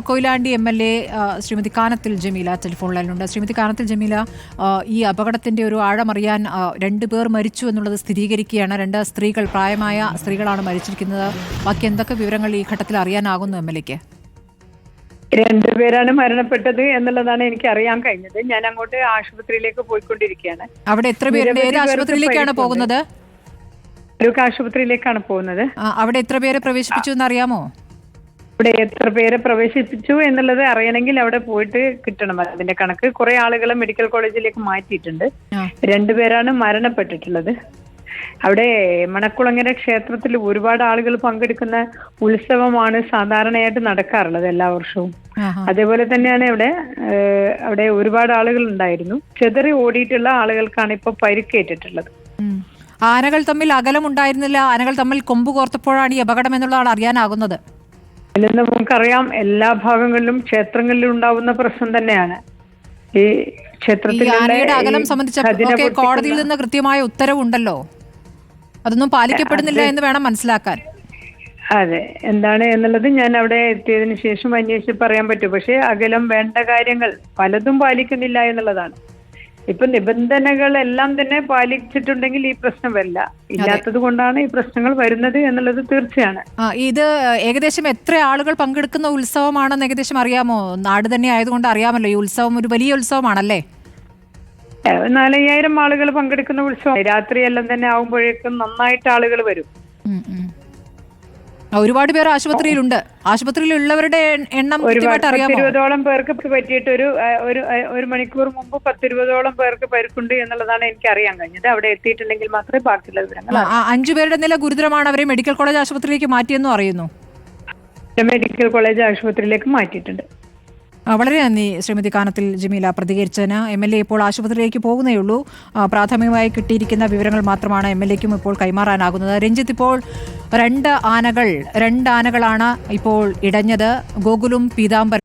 Koyilandy MLA Shrimati Kanathil Jameela telephone ലൈനിലുണ്ട്. ശ്രീമതി കാനത്തിൽ ജമീല, ഈ അപകടത്തിന്റെ ഒരു ആഴമറിയാൻ 2 പേർ മരിച്ചു എന്നുള്ളത് സ്ഥിരീകരിക്കുകയാണ്. 2 സ്ത്രീകൾ, പ്രായമായ സ്ത്രീകളാണ് മരിച്ചിരിക്കുന്നത്. ബാക്കി എന്തൊക്കെ വിവരങ്ങൾ ഈ ഘട്ടത്തിൽ അറിയാനാകുന്നു MLAക്ക്? 2 പേരാണ് മരണപ്പെട്ടത് എന്നുള്ളതാണ് എനിക്ക് അറിയാൻ കഴിഞ്ഞത്. ഞാൻ അങ്ങോട്ട് ആശുപത്രിയിലേക്ക് പോയിക്കൊണ്ടിരിക്കുകയാണ്. അവിടെ എത്ര പേരുടെ, ഏത് ആശുപത്രിയിലേക്കാണ് പോകുന്നത്? ആശുപത്രിയിലേക്കാണ് പോകുന്നത്. അവിടെ എത്ര പേരെ പ്രവേശിപ്പിച്ചു എന്ന് അറിയാമോ? ഇവിടെ എത്ര പേരെ പ്രവേശിപ്പിച്ചു എന്നുള്ളത് അറിയണമെങ്കിൽ അവിടെ പോയിട്ട് കിട്ടണം അതിന്റെ കണക്ക്. കുറെ ആളുകളെ മെഡിക്കൽ കോളേജിലേക്ക് മാറ്റിയിട്ടുണ്ട്. 2 പേരാണ് മരണപ്പെട്ടിട്ടുള്ളത്. അവിടെ മണക്കുളങ്ങര ക്ഷേത്രത്തിൽ ഒരുപാട് ആളുകൾ പങ്കെടുക്കുന്ന ഉത്സവമാണ് സാധാരണയായിട്ട് നടക്കാറുള്ളത് എല്ലാ വർഷവും. അതേപോലെ തന്നെയാണ് അവിടെ ഒരുപാട് ആളുകൾ ഉണ്ടായിരുന്നു. ചെതറി ഓടിയിട്ടുള്ള ആളുകൾക്കാണ് ഇപ്പൊ പരിക്കേറ്റിട്ടുള്ളത്. ആനകൾ തമ്മിൽ അകലമുണ്ടായിരുന്നില്ല, ആനകൾ തമ്മിൽ കൊമ്പ് കോർത്തപ്പോഴാണ് ഈ അപകടം എന്നുള്ളതാണ് അറിയാനാകുന്നത്. നമുക്കറിയാം, എല്ലാ ഭാഗങ്ങളിലും ക്ഷേത്രങ്ങളിലും ഉണ്ടാവുന്ന പ്രശ്നം തന്നെയാണ് ഈ ക്ഷേത്രത്തിൽ. ആനയുടെ അകലം സംബന്ധിച്ച കോടതിയിൽ നിന്ന് കൃത്യമായ ഉത്തരവുണ്ടല്ലോ, അതൊന്നും പാലിക്കപ്പെടുന്നില്ല എന്ന് വേണം മനസ്സിലാക്കാൻ. അതെ, എന്താണ് എന്നുള്ളത് ഞാൻ അവിടെ എത്തിയതിനു ശേഷം അന്വേഷിച്ച് പറയാൻ പറ്റും. പക്ഷെ അകലം, വേണ്ട കാര്യങ്ങൾ പലതും പാലിക്കുന്നില്ല എന്നുള്ളതാണ്. ഇപ്പൊ നിബന്ധനകളെല്ലാം തന്നെ പാലിച്ചിട്ടുണ്ടെങ്കിൽ ഈ പ്രശ്നം വരില്ല. ഇല്ലാത്തത് കൊണ്ടാണ് ഈ പ്രശ്നങ്ങൾ വരുന്നത് എന്നുള്ളത് തീർച്ചയാണ്. ഇത് ഏകദേശം എത്ര ആളുകൾ പങ്കെടുക്കുന്ന ഉത്സവമാണെന്ന് ഏകദേശം അറിയാമോ? നാട് തന്നെ ആയതുകൊണ്ട് അറിയാമല്ലോ, ഈ ഉത്സവം ഒരു വലിയ ഉത്സവമാണല്ലേ? 4000 ആളുകൾ പങ്കെടുക്കുന്ന ഉത്സവം. രാത്രിയെല്ലാം തന്നെ ആകുമ്പോഴേക്കും നന്നായിട്ട് ആളുകൾ വരും. ഒരുപാട് പേർ ആശുപത്രിയിലുണ്ട്. ആശുപത്രിയിലുള്ളവരുടെ എണ്ണം കൃത്യമായിട്ട് അറിയാമോ? 10-20ഓളം പേർക്ക് പറ്റിയിട്ട് ഒരു മണിക്കൂർ മുമ്പ് 10-20ഓളം പേർക്ക് പരിക്കുണ്ട് എന്നുള്ളതാണ് എനിക്ക് അറിയാൻ കഴിഞ്ഞത്. അവിടെ എത്തിയിട്ടുണ്ടെങ്കിൽ മാത്രമേ ബാക്കിയുള്ള വിവരങ്ങൾ. 5 പേരുടെ നില ഗുരുതരമാണ്. അവരെ മെഡിക്കൽ കോളേജ് ആശുപത്രിയിലേക്ക് മാറ്റിയെന്നും അറിയുന്നു. മെഡിക്കൽ കോളേജ് ആശുപത്രിയിലേക്ക് മാറ്റിയിട്ടുണ്ട്. വളരെ നന്ദി ശ്രീമതി കാനത്തിൽ ജമീല പ്രതികരിച്ചതിന്. MLA ഇപ്പോൾ ആശുപത്രിയിലേക്ക് പോകുന്നേയുള്ളൂ. പ്രാഥമികമായി കിട്ടിയിരിക്കുന്ന വിവരങ്ങൾ മാത്രമാണ് MLAക്കും ഇപ്പോൾ കൈമാറാനാകുന്നത്. രഞ്ജിത്ത്, ഇപ്പോൾ 2 ആനകളാണ് ഇപ്പോൾ ഇടഞ്ഞത്. ഗോകുലും പീതാംബരനും